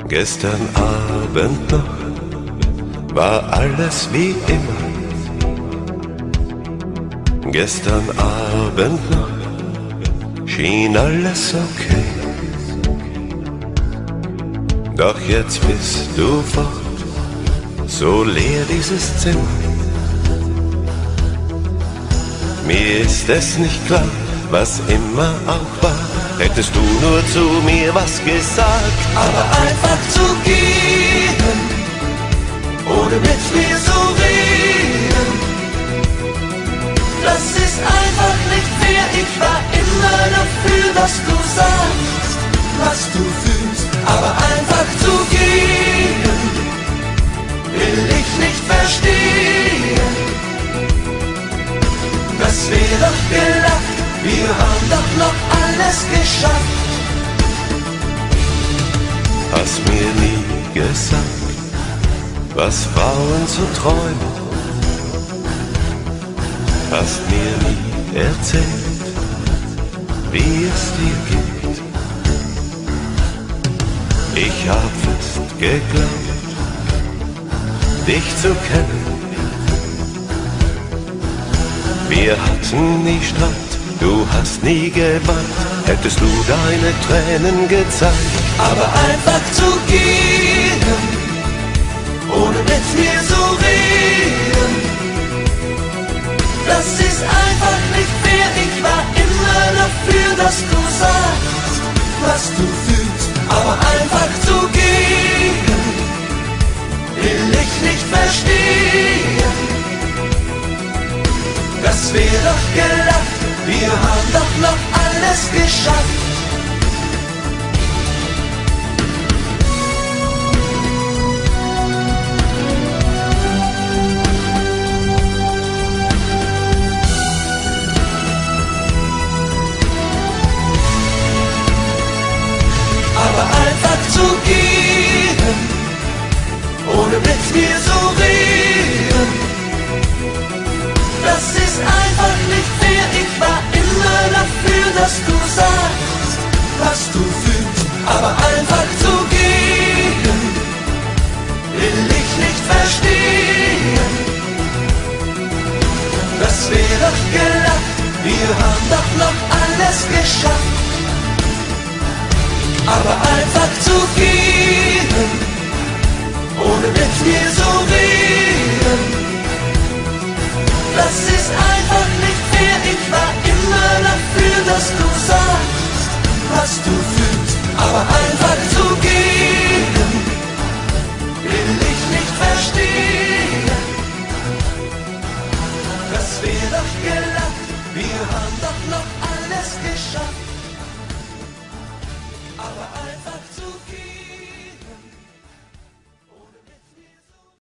Gestern Abend noch war alles wie immer. Gestern Abend noch schien alles okay. Doch jetzt bist du fort, so leer dieses Zimmer. Mir ist es nicht klar, was immer auch war. Hättest du nur zu mir was gesagt, aber einfach zu gehen, ohne mit mir zu reden. Das ist einfach nicht fair. Ich war immer dafür, dass du sagst, was du fühlst, aber einfach zu gehen, will ich nicht verstehen. Das wär doch gelacht, wir haben doch noch alles geschafft. Hast mir nie gesagt, was Frauen so träumen. Hast mir nie erzählt, wie es dir geht. Ich hab fest geglaubt, dich zu kennen. Wir hatten nie Streit, du hast nie geweint. Hättest du deine Tränen gezeigt, aber einfach zu gehen, ohne mit mir zu reden. Das ist einfach nicht fair. Ich war immer dafür, dass du sagst, was du fühlst, aber einfach zu gehen, will ich nicht verstehen. Das wär doch gelacht, wir haben doch noch alles geschafft. Aber einfach zu gehen, ohne mit mir zu reden. Das ist einfach nicht fair. Ich war immer dafür, dass du sagst, was du fühlst, aber einfach zu gehen, will ich nicht verstehen. Das wär doch gelacht, wir haben doch noch alles geschafft. Aber einfach zu gehen, ohne mit mir zu reden. Das ist